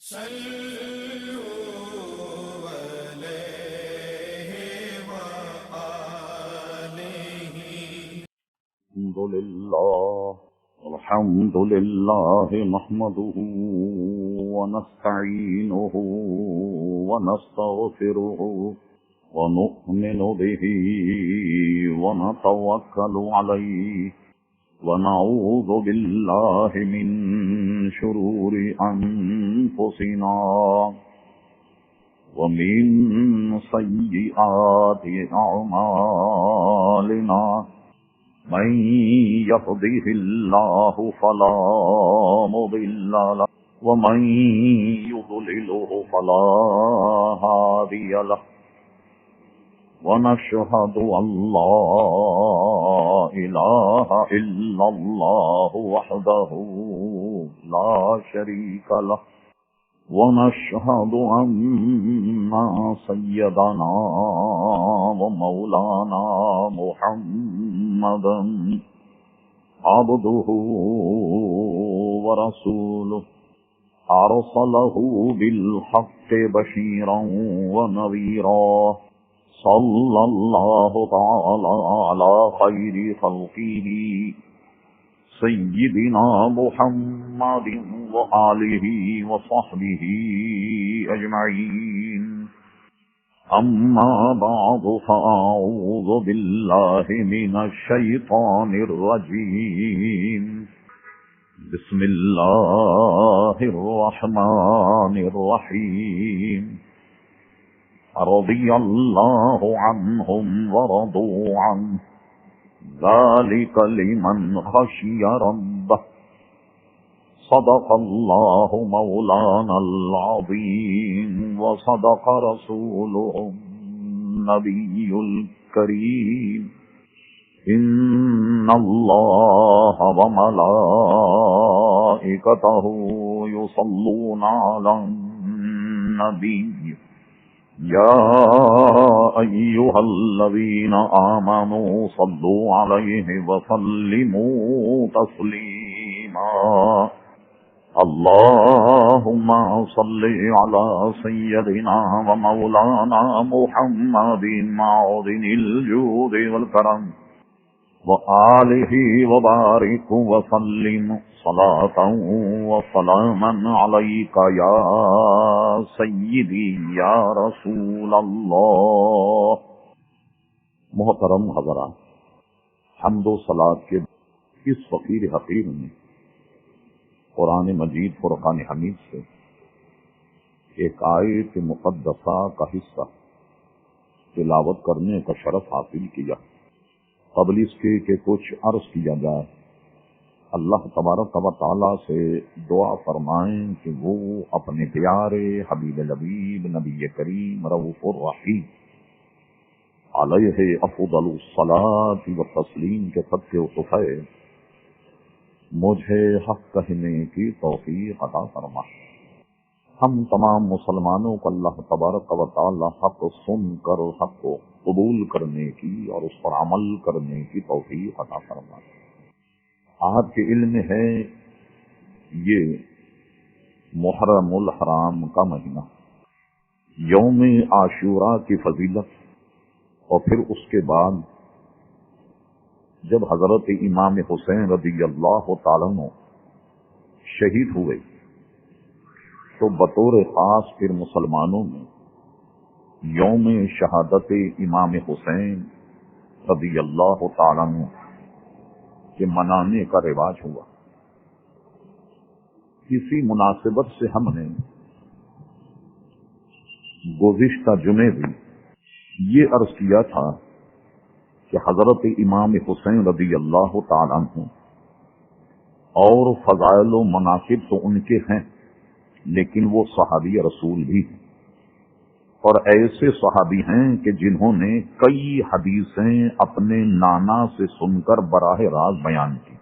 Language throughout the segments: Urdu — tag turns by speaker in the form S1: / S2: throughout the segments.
S1: صلوا عليه وآله.
S2: الحمد لله نحمده ونستعينه ونستغفره ونؤمن به ونتوكل عليه ونعوذ بالله من شرور أنفسنا ومن سيئات أعمالنا من يهده الله فلا مضل له ومن يضلله فلا هادي له ونشهد أن لا إله إلا الله وحده لا شريك له ونشهد أن سيدنا ومولانا محمدا عبده ورسوله أرسله بالحق بشيرا ونذيرا صلى الله تعالى على خير خلقه سيدنا محمد وآله وصحبه أجمعين أما بعد فأعوذ بالله من الشيطان الرجيم بسم الله الرحمن الرحيم رضي الله عنهم ورضوا عنه ذلك لمن خشي ربه صدق الله مولانا العظيم وصدق رسوله النبي الكريم إن الله وملائكته يصلون على النبي يا أيها الذين آمنوا صلوا عليه وسلموا تسليما اللهم صل على سيدنا ومولانا محمد معدن الجود والكرم وآله وبارك وسلم صلاة وسلاما عليك يا سيدي يا رسول اللہ. محترم حضرات، حمد و صلاۃ کے اس فقیر حقیر میں قرآن مجید فرقان حمید سے ایک آیت مقدسہ کا حصہ تلاوت کرنے کا شرف حاصل کیا. قبل اس کے کہ کچھ عرض کیا جائے، اللہ تبارک و تعالیٰ سے دعا فرمائیں کہ وہ اپنے پیارے حبیب لبیب نبی کریم رؤوف الرحیم علیہ افضل الصلاۃ والتسلیم کے صدقے و صفحے مجھے حق کہنے کی توفیق عطا فرمائیں. ہم تمام مسلمانوں کو اللہ تبارک و تعالیٰ حق سن کر حق کو قبول کرنے کی اور اس پر عمل کرنے کی توفیق عطا فرمائے. آج کے علم ہے یہ محرم الحرام کا مہینہ، یوم عاشوراء کی فضیلت، اور پھر اس کے بعد جب حضرت امام حسین رضی اللہ تعالیٰ عنہ شہید ہوئے تو بطور خاص پھر مسلمانوں میں یوم شہادت امام حسین رضی اللہ تعالیٰ عنہ کے منانے کا رواج ہوا. اسی مناسبت سے ہم نے گزشتہ جمعے بھی یہ عرض کیا تھا کہ حضرت امام حسین رضی اللہ تعالیٰ عنہ اور فضائل و مناقب تو ان کے ہیں، لیکن وہ صحابی رسول بھی ہیں، اور ایسے صحابی ہیں کہ جنہوں نے کئی حدیثیں اپنے نانا سے سن کر براہ راست بیان کی.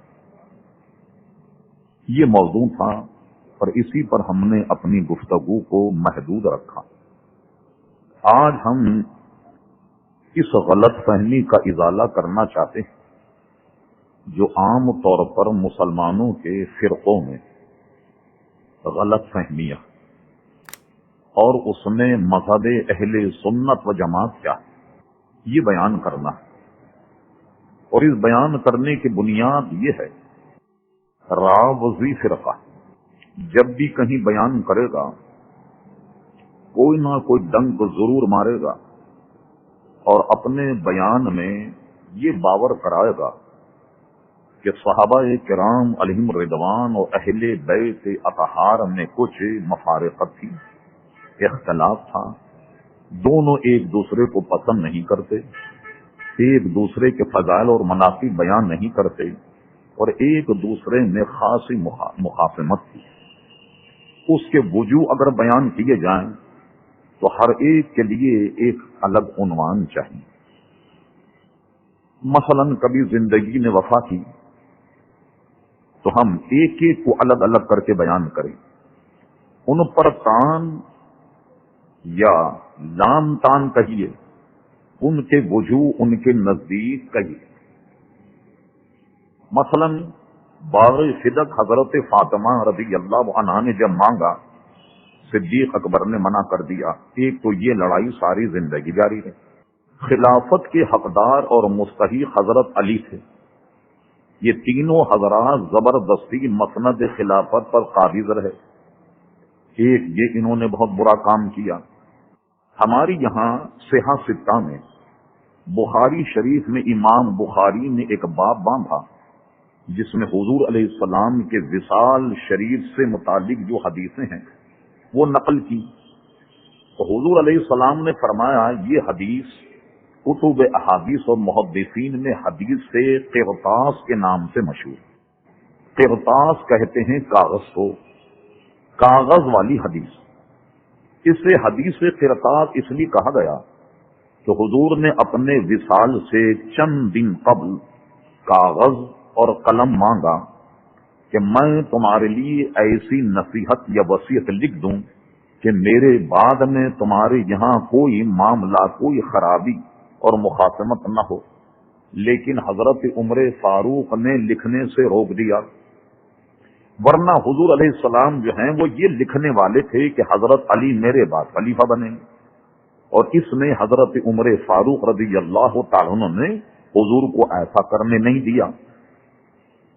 S2: یہ موضوع تھا اور اسی پر ہم نے اپنی گفتگو کو محدود رکھا. آج ہم اس غلط فہمی کا ازالہ کرنا چاہتے ہیں جو عام طور پر مسلمانوں کے فرقوں میں غلط فہمیاں اور اس میں مذہب اہل سنت و جماعت کیا ہے، یہ بیان کرنا ہے۔ اور اس بیان کرنے کی بنیاد یہ ہے، راوزی فرقہ جب بھی کہیں بیان کرے گا کوئی نہ کوئی ڈنک ضرور مارے گا اور اپنے بیان میں یہ باور کرائے گا کہ صحابہ کرام علیہم رضوان اور اہل بیت اطہار میں کچھ مفارقت تھی، اختلاف تھا، دونوں ایک دوسرے کو پسند نہیں کرتے، ایک دوسرے کے فضائل اور مناقب بیان نہیں کرتے، اور ایک دوسرے میں خاصی مخاصمت تھی۔ اس کے وجوہ اگر بیان کیے جائیں تو ہر ایک کے لیے ایک الگ عنوان چاہیے۔ مثلا کبھی زندگی نے وفا کی تو ہم ایک ایک کو الگ الگ کر کے بیان کریں، ان پر تان یا لام تان کہیے، ان کے وجوہ ان کے نزدیک کہیے۔ مثلا باغ صدق حضرت فاطمہ رضی اللہ عنہا نے جب مانگا، صدیق اکبر نے منع کر دیا۔ ایک تو یہ لڑائی ساری زندگی جاری رہی۔ خلافت کے حقدار اور مستحق حضرت علی تھے، یہ تینوں حضرات زبردستی مسند خلافت پر قابض رہے۔ ایک یہ انہوں نے بہت برا کام کیا۔ ہماری یہاں صحیح ستہ میں بخاری شریف میں امام بخاری نے ایک باب باندھا جس میں حضور علیہ السلام کے وصال شریف سے متعلق جو حدیثیں ہیں وہ نقل کی۔ تو حضور علیہ السلام نے فرمایا یہ حدیث کتب احادیث اور محدثین میں حدیث سے قرطاس کے نام سے مشہور۔ قرطاس کہتے ہیں کاغذ کو، کاغذ والی حدیث۔ اس سے حدیث قرطاس اس لیے کہا گیا کہ حضور نے اپنے وصال سے چند دن قبل کاغذ اور قلم مانگا کہ میں تمہارے لیے ایسی نصیحت یا وصیت لکھ دوں کہ میرے بعد میں تمہارے یہاں کوئی معاملہ، کوئی خرابی اور مخاصمت نہ ہو، لیکن حضرت عمر فاروق نے لکھنے سے روک دیا، ورنہ حضور علیہ السلام جو ہیں وہ یہ لکھنے والے تھے کہ حضرت علی میرے بعد خلیفہ بنے، اور اس میں حضرت عمر فاروق رضی اللہ تعالیٰ عنہ نے حضور کو ایسا کرنے نہیں دیا۔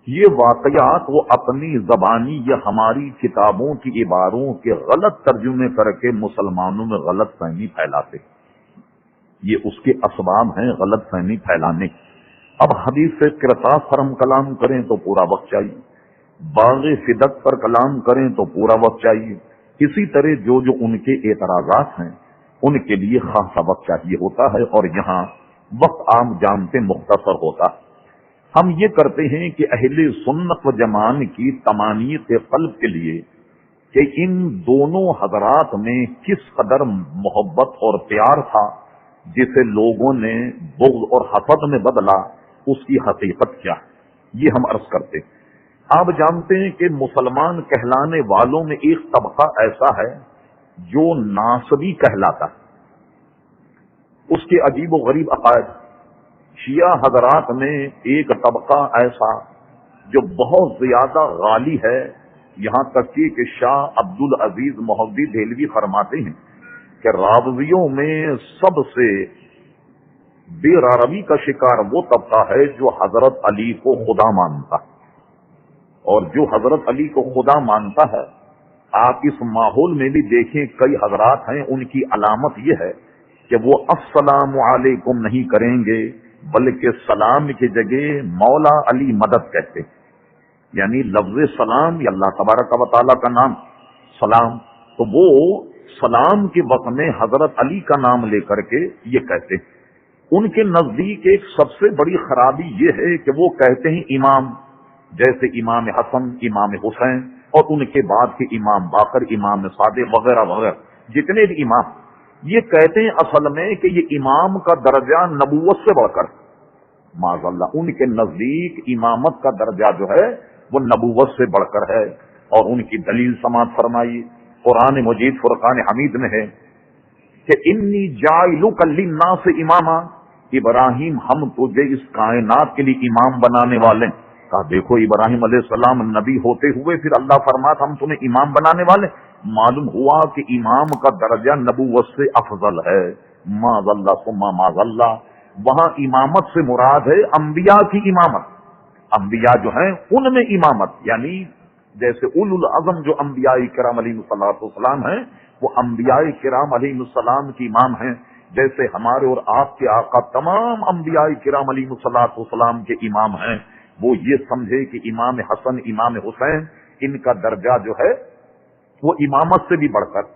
S2: یہ واقعات وہ اپنی زبانی یا ہماری کتابوں کی عباروں کے غلط ترجمے کر کے مسلمانوں میں غلط فہمی پھیلاتے، یہ اس کے اسباب ہیں غلط فہمی پھیلانے۔ اب حدیث سے قرطاس پر ہم کلام کریں تو پورا وقت چاہیے، باغ صدق پر کلام کریں تو پورا وقت چاہیے، اسی طرح جو ان کے اعتراضات ہیں ان کے لیے خاصا وقت چاہیے ہوتا ہے، اور یہاں وقت عام جانتے مختصر ہوتا ہے۔ ہم یہ کرتے ہیں کہ اہل سنت و جماعت کی تمانیت قلب کے لیے کہ ان دونوں حضرات میں کس قدر محبت اور پیار تھا جسے لوگوں نے بغض اور حسد میں بدلا، اس کی حقیقت کیا ہے یہ ہم عرض کرتے ہیں۔ آپ جانتے ہیں کہ مسلمان کہلانے والوں میں ایک طبقہ ایسا ہے جو ناصبی کہلاتا ہے، اس کے عجیب و غریب عقائد۔ شیعہ حضرات میں ایک طبقہ ایسا جو بہت زیادہ غالی ہے، یہاں تک کہ شاہ عبد العزیز مہدی دہلوی فرماتے ہیں کہ راویوں میں سب سے بے راروی کا شکار وہ طبقہ ہے جو حضرت علی کو خدا مانتا ہے، اور جو حضرت علی کو خدا مانتا ہے، آپ اس ماحول میں بھی دیکھیں کئی حضرات ہیں ان کی علامت یہ ہے کہ وہ السلام علیکم نہیں کریں گے بلکہ سلام کی جگہ مولا علی مدد کہتے، یعنی لفظ سلام یا اللہ تبارک و تعالیٰ کا نام سلام، تو وہ سلام کے وقت میں حضرت علی کا نام لے کر کے یہ کہتے۔ ان کے نزدیک ایک سب سے بڑی خرابی یہ ہے کہ وہ کہتے ہیں امام، جیسے امام حسن، امام حسین، اور ان کے بعد کے امام باقر، امام صادق وغیرہ وغیرہ جتنے بھی امام، یہ کہتے ہیں اصل میں کہ یہ امام کا درجہ نبوت سے بڑھ کر، معاذ اللہ، ان کے نزدیک امامت کا درجہ جو ہے وہ نبوت سے بڑھ کر ہے، اور ان کی دلیل سماعت فرمائی قرآن مجید فرقان حمید میں ہے کہ انی جاعلک للناس اماما، ابراہیم ہم تجھے اس کائنات کے لیے امام بنانے والے۔ کہا دیکھو ابراہیم علیہ السلام نبی ہوتے ہوئے پھر اللہ فرماتا ہم تمہیں امام بنانے والے، معلوم ہوا کہ امام کا درجہ نبوت سے افضل ہے، معاذ اللہ ثم معاذ اللہ۔ وہاں امامت سے مراد ہے انبیاء کی امامت، انبیاء جو ہیں ان میں امامت، یعنی جیسے اولو العزم جو انبیاء کرام علیہ السلام ہیں وہ انبیاء کرام علیہ السلام کی امام ہیں، جیسے ہمارے اور آپ کے آقا تمام انبیاء کرام علیہ السلام کے امام ہیں۔ وہ یہ سمجھے کہ امام حسن امام حسین ان کا درجہ جو ہے وہ امامت سے بھی بڑھ کر۔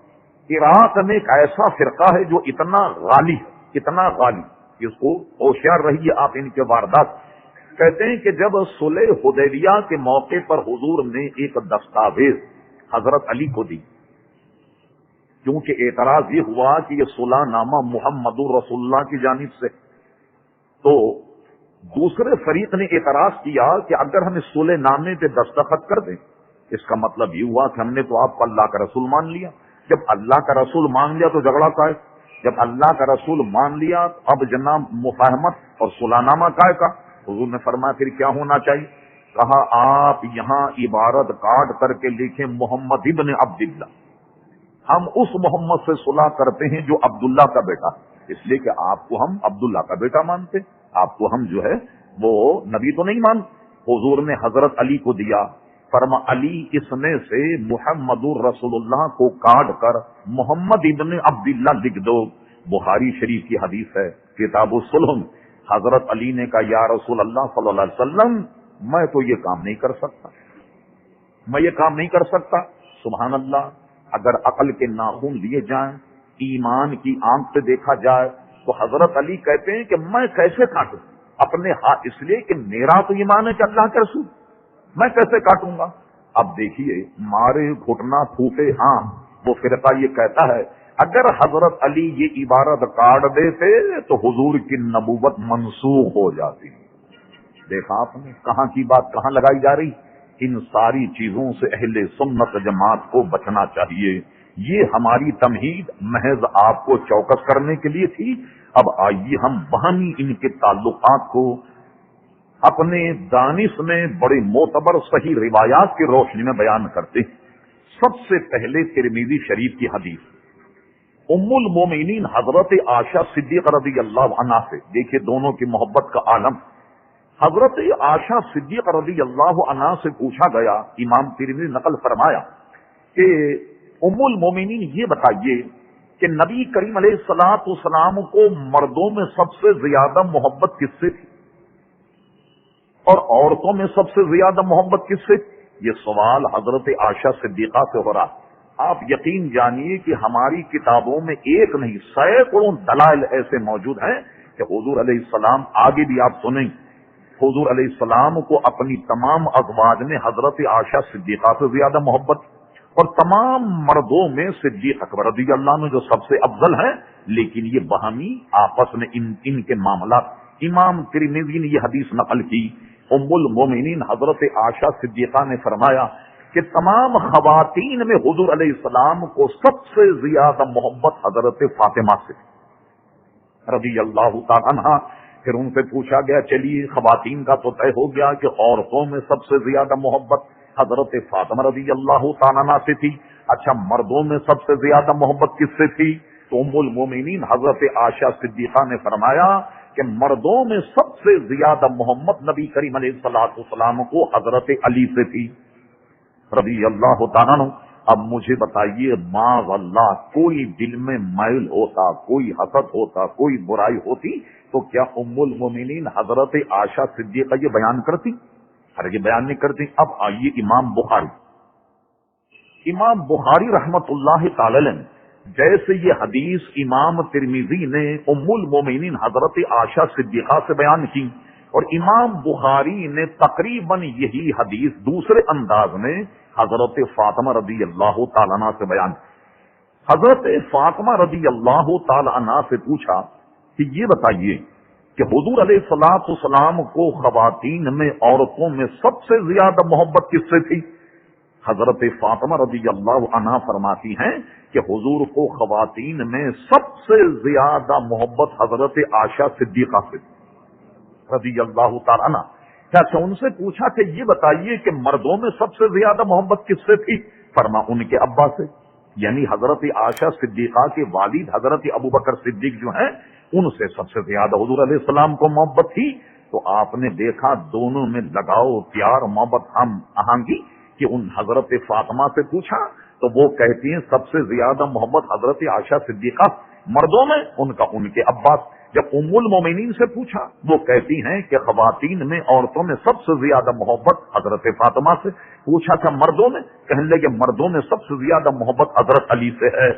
S2: عراق میں ایک ایسا فرقہ ہے جو اتنا غالی ہے، اتنا غالی، اس کو ہوشیار رہیے آپ ان کے واردات۔ کہتے ہیں کہ جب صلح حدیبیہ کے موقع پر حضور نے ایک دستاویز حضرت علی کو دی، کیونکہ اعتراض یہ ہوا کہ یہ صلح نامہ محمد رسول اللہ کی جانب سے، تو دوسرے فریق نے اعتراض کیا کہ اگر ہم اس صلح نامے پہ دستخط کر دیں، اس کا مطلب یہ ہوا کہ ہم نے تو آپ کو اللہ کا رسول مان لیا۔ جب اللہ کا رسول مان لیا تو جھگڑا کا ہے، جب اللہ کا رسول مان لیا اب جناب مفاہمت اور صلح نامہ کا ہے کا۔ حضور نے فرمایا پھر کیا ہونا چاہیے؟ کہا آپ یہاں عبارت کاٹ کر کے لکھیں محمد ابن عبداللہ، ہم اس محمد سے صلح کرتے ہیں جو عبداللہ کا بیٹا، اس لیے کہ آپ کو ہم عبداللہ کا بیٹا مانتے، آپ کو ہم جو ہے وہ نبی تو نہیں مانتے۔ حضور نے حضرت علی کو دیا، فرما علی اس میں سے محمد الرسول اللہ کو کاٹ کر محمد ابن عبداللہ لکھ دو۔ بخاری شریف کی حدیث ہے کتاب الصلح۔ حضرت علی نے کہا یا رسول اللہ صلی اللہ علیہ وسلم میں تو یہ کام نہیں کر سکتا، میں یہ کام نہیں کر سکتا۔ سبحان اللہ، اگر عقل کے ناخن لیے جائیں، ایمان کی آنکھ سے دیکھا جائے تو حضرت علی کہتے ہیں کہ میں کیسے کاٹوں اپنے ہاتھ، اس لیے کہ میرا تو ایمان ہے کہ اللہ کے رسول، میں کیسے کاٹوں گا؟ اب دیکھیے مارے گھٹنا پھوٹے ہاں، وہ فرقہ یہ کہتا ہے اگر حضرت علی یہ عبارت کاٹ دیتے تو حضور کی نبوت منسوخ ہو جاتی۔ دیکھا آپ نے کہاں کی بات کہاں لگائی جا رہی۔ ان ساری چیزوں سے اہل سنت جماعت کو بچنا چاہیے۔ یہ ہماری تمہید محض آپ کو چوکس کرنے کے لیے تھی۔ اب آئیے ہم باہمی ان کے تعلقات کو اپنے دانش میں بڑے معتبر صحیح روایات کی روشنی میں بیان کرتے ہیں۔ سب سے پہلے ترمذی شریف کی حدیث ام المومنین حضرت عائشہ صدیقہ رضی اللہ عنہا سے، دیکھیے دونوں کی محبت کا عالم۔ حضرت عائشہ صدیقہ رضی اللہ عنہا سے پوچھا گیا، امام ترمذی نقل فرمایا کہ ام المومنین یہ بتائیے کہ نبی کریم علیہ الصلوۃ والسلام کو مردوں میں سب سے زیادہ محبت کس سے تھی اور عورتوں میں سب سے زیادہ محبت کس سے؟ یہ سوال حضرت عائشہ صدیقہ سے ہو رہا۔ آپ یقین جانیے کہ ہماری کتابوں میں ایک نہیں سینکڑوں دلائل ایسے موجود ہیں کہ حضور علیہ السلام، آگے بھی آپ سنیں، حضور علیہ السلام کو اپنی تمام ازواج میں حضرت عائشہ صدیقہ سے زیادہ محبت، اور تمام مردوں میں صدیق اکبر رضی اللہ عنہ جو سب سے افضل ہیں، لیکن یہ باہمی آپس میں ان کے معاملات۔ امام ترمذی نے یہ حدیث نقل کی، ام المومنین حضرت عائشہ صدیقہ نے فرمایا کہ تمام خواتین میں حضور علیہ السلام کو سب سے زیادہ محبت حضرت فاطمہ سے رضی اللہ تعالی عنہا۔ پھر ان سے پوچھا گیا چلیے خواتین کا تو طے ہو گیا کہ عورتوں میں سب سے زیادہ محبت حضرت فاطمہ رضی اللہ تعالی عنہا سے تھی، اچھا مردوں میں سب سے زیادہ محبت کس سے تھی؟ تو ام المومنین حضرت عائشہ صدیقہ نے فرمایا کہ مردوں میں سب سے زیادہ محبت نبی کریم علیہ الصلوۃ والسلام کو حضرت علی سے تھی رضی اللہ تعالیٰ عنہ۔ اب مجھے بتائیے معاذ اللہ کوئی دل میں میل ہوتا، کوئی حسد ہوتا، کوئی برائی ہوتی تو کیا ام المومنین حضرت عائشہ صدیقہ یہ بیان کرتی؟ یہ بیان نہیں کرتی۔ اب آئیے امام بخاری رحمت اللہ تعالی علیہ، جیسے یہ حدیث امام ترمذی نے ام المومنین حضرت عائشہ صدیقہ سے بیان کی، اور امام بخاری نے تقریباً یہی حدیث دوسرے انداز میں حضرت فاطمہ رضی اللہ تعالی عنہ سے بیان۔ حضرت فاطمہ رضی اللہ تعالی عنہ سے پوچھا کہ یہ بتائیے کہ حضور علیہ الصلوۃ والسلام کو خواتین میں عورتوں میں سب سے زیادہ محبت کس سے تھی؟ حضرت فاطمہ رضی اللہ عنہ فرماتی ہیں کہ حضور کو خواتین میں سب سے زیادہ محبت حضرت عائشہ صدیقہ سے رضی اللہ تعالی عنہ۔ اچھا ان سے پوچھا کہ یہ بتائیے کہ مردوں میں سب سے زیادہ محبت کس سے تھی؟ فرما ان کے ابا سے یعنی حضرت عائشہ صدیقہ کے والد حضرت ابوبکر صدیق جو ہیں ان سے سب سے زیادہ حضور علیہ السلام کو محبت تھی. تو آپ نے دیکھا دونوں میں لگاؤ پیار محبت ہم آہنگی کہ ان حضرت فاطمہ سے پوچھا تو وہ کہتی ہیں سب سے زیادہ محبت حضرت عائشہ صدیقہ مردوں میں ان کے عباس. جب ام المومنین سے پوچھا وہ کہتی ہیں کہ خواتین میں عورتوں میں سب سے زیادہ محبت حضرت فاطمہ سے. پوچھا تھا مردوں میں, کہنے لگے مردوں میں سب سے زیادہ محبت حضرت علی سے ہے.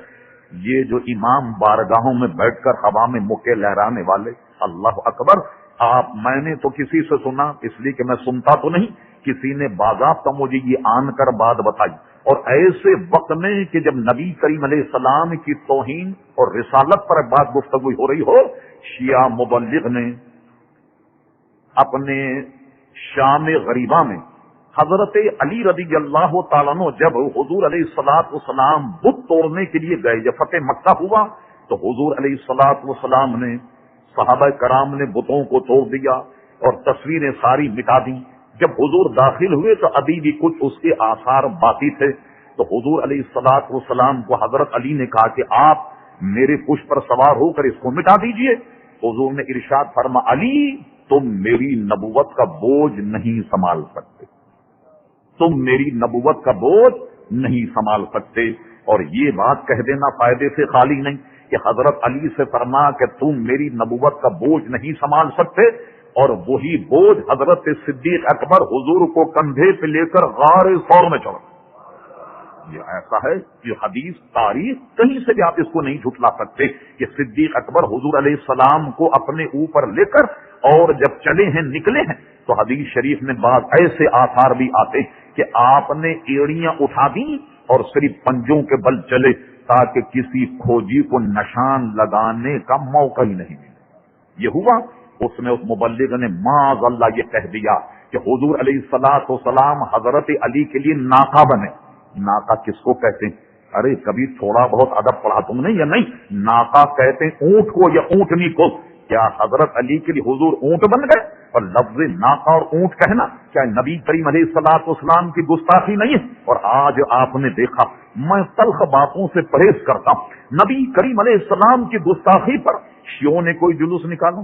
S2: یہ جو امام بارگاہوں میں بیٹھ کر ہوا میں مکے لہرانے والے, اللہ اکبر. میں نے تو کسی سے سنا, اس لیے کہ میں سنتا تو نہیں, کسی نے باضابطہ مجھے یہ آن کر بات بتائی. اور ایسے وقت میں کہ جب نبی کریم علیہ السلام کی توہین اور رسالت پر بات گفتگو ہو رہی ہو, شیعہ مبلغ نے اپنے شام غریبہ میں حضرت علی رضی اللہ تعالیٰ عنہ جب حضور علیہ الصلوۃ والسلام بت توڑنے کے لیے گئے, جب فتح مکہ ہوا تو حضور علیہ الصلوۃ والسلام نے, صحابہ کرام نے بتوں کو توڑ دیا اور تصویریں ساری مٹا دی. جب حضور داخل ہوئے تو ابھی بھی کچھ اس کے آثار باقی تھے. تو حضور علیہ الصلوۃ والسلام کو حضرت علی نے کہا کہ آپ میرے پشت پر سوار ہو کر اس کو مٹا دیجئے. حضور نے ارشاد فرما, علی تم میری نبوت کا بوجھ نہیں سنبھال سکتے, تم میری نبوت کا بوجھ نہیں سنبھال سکتے. اور یہ بات کہہ دینا فائدے سے خالی نہیں کہ حضرت علی سے فرما کہ تم میری نبوت کا بوجھ نہیں سنبھال سکتے, اور وہی بوجھ حضرت صدیق اکبر حضور کو کندھے پہ لے کر غار ثور میں چڑھا. یہ ایسا ہے کہ حدیث تاریخ کہیں سے بھی آپ اس کو نہیں جھٹلا سکتے کہ صدیق اکبر حضور علیہ السلام کو اپنے اوپر لے کر اور جب چلے ہیں نکلے ہیں تو حدیث شریف میں بعض ایسے آثار بھی آتے کہ آپ نے ایڑیاں اٹھا دی اور صرف پنجوں کے بل چلے تاکہ کسی کھوجی کو نشان لگانے کا موقع ہی نہیں ملے. یہ ہوا. اس میں اس مبلغ نے معاذ اللہ یہ کہہ دیا کہ حضور علیہ الصلوۃ والسلام حضرت علی کے لیے ناقہ بنے. ناقہ کس کو کہتے ہیں؟ ارے کبھی تھوڑا بہت ادب پڑھا تم نے یا نہیں؟ ناقہ کہتے ہیں اونٹ کو یا اونٹنی کو. کیا حضرت علی کے لیے حضور اونٹ بن گئے؟ اور لفظ ناقہ اور اونٹ کہنا کیا نبی کریم علیہ الصلوۃ والسلام کی گستاخی نہیں ہے؟ اور آج آپ نے دیکھا, میں تلخ باتوں سے پرہیز کرتا ہوں, نبی کریم علیہ السلام کی گستاخی پر شیعوں نے کوئی جلوس نکالا,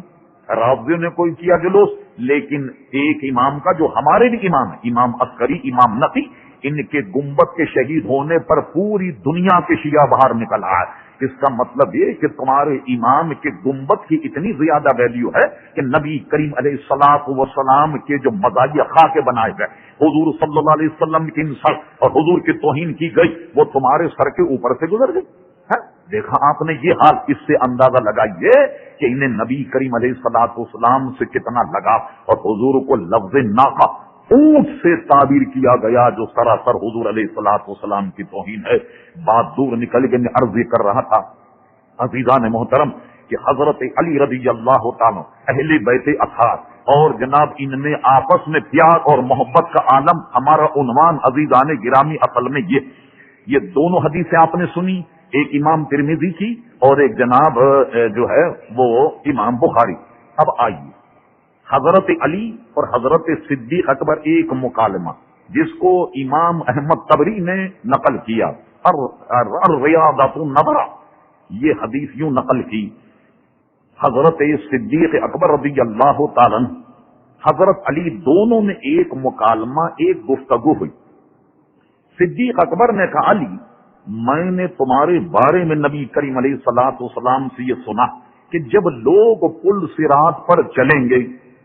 S2: رافضیوں نے کوئی کیا جلوس, لیکن ایک امام کا جو ہمارے بھی امام ہے, امام عسکری, امام نقی, ان کے گنبد کے شہید ہونے پر پوری دنیا کے شیعہ باہر نکل آئے. اس کا مطلب یہ کہ تمہارے امام کے گنبد کی اتنی زیادہ ویلیو ہے کہ نبی کریم علیہ الصلوۃ والسلام کے جو مزاحیہ خاکے بنائے گئے, حضور صلی اللہ علیہ وسلم کی سر اور حضور کی توہین کی گئی, وہ تمہارے سر کے اوپر سے گزر گئی. دیکھا آپ نے یہ حال, اس سے اندازہ لگائیے کہ انہیں نبی کریم علیہ الصلوۃ والسلام سے کتنا لگا. اور حضور کو لفظ ناقہ, اونٹ سے تعبیر کیا گیا جو سراسر حضور علیہ الصلوۃ والسلام کی توہین ہے. بات دور نکل کے میں عرض کر رہا تھا عزیزان محترم کہ حضرت علی رضی اللہ تعالی اہل بیت اطہار اور جناب ان میں آپس میں پیار اور محبت کا عالم. ہمارا عنوان عزیزان گرامی اصل میں یہ دونوں حدیثیں آپ نے سنی, ایک امام ترمذی کی اور ایک جناب جو ہے وہ امام بخاری. اب آئیے حضرت علی اور حضرت صدیق اکبر ایک مکالمہ جس کو امام احمد طبری نے نقل کیا, الریاضۃ النظرہ, یہ حدیث یوں نقل کی. حضرت صدیق اکبر رضی اللہ تعالی عنہ حضرت علی دونوں میں ایک مکالمہ, ایک گفتگو ہوئی. صدیق اکبر نے کہا, علی میں نے تمہارے بارے میں نبی کریم علیہ الصلوۃ والسلام سے یہ سنا کہ جب لوگ پل صراط پر چلیں گے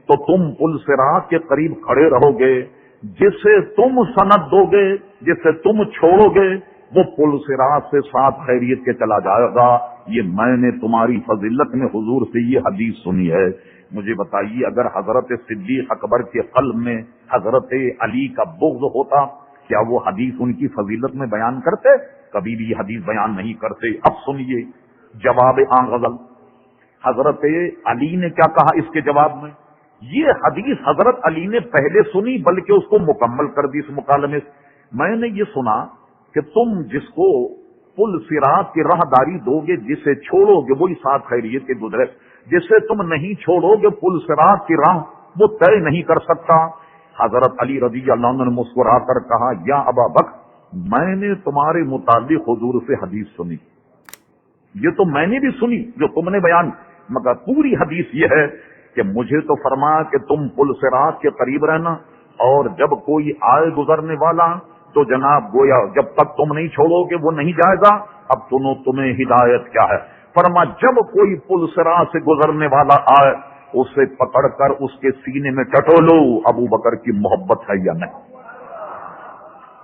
S2: تو تم پل صراط کے قریب کھڑے رہو گے, جسے تم سند دو گے, جسے تم چھوڑو گے, وہ پل صراط سے ساتھ خیریت کے چلا جائے گا. یہ میں نے تمہاری فضیلت میں حضور سے یہ حدیث سنی ہے. مجھے بتائیے اگر حضرت صدیق اکبر کے قلب میں حضرت علی کا بغض ہوتا کیا وہ حدیث ان کی فضیلت میں بیان کرتے؟ کبھی بھی یہ حدیث بیان نہیں کرتے. اب سنیے جواب آن غزل. حضرت علی نے کیا کہا اس کے جواب میں؟ یہ حدیث حضرت علی نے پہلے سنی بلکہ اس کو مکمل کر دی اس مکالمے سے. میں نے یہ سنا کہ تم جس کو پل صراط کی راہداری دو گے, جسے چھوڑو گے وہی ساتھ خیریت کے گزرے, جسے تم نہیں چھوڑو گے پل صراط کی راہ وہ طے نہیں کر سکتا. حضرت علی رضی اللہ عنہ نے مسکرا کر کہا, یا ابا بکر میں نے تمہارے متعلق حضور سے حدیث سنی، یہ تو میں نے بھی سنی جو تم نے بیان، مگر پوری حدیث یہ ہے کہ مجھے تو فرمایا کہ تم پل صراط کے قریب رہنا، اور جب کوئی آئے گزرنے والا تو جناب گویا جب تک تم نہیں چھوڑو گے وہ نہیں جائے گا۔ اب سنو تمہیں ہدایت کیا ہے، فرما جب کوئی پل صراط سے گزرنے والا آئے اسے پکڑ کر اس کے سینے میں ٹٹولو، ابو بکر کی محبت ہے یا نہیں۔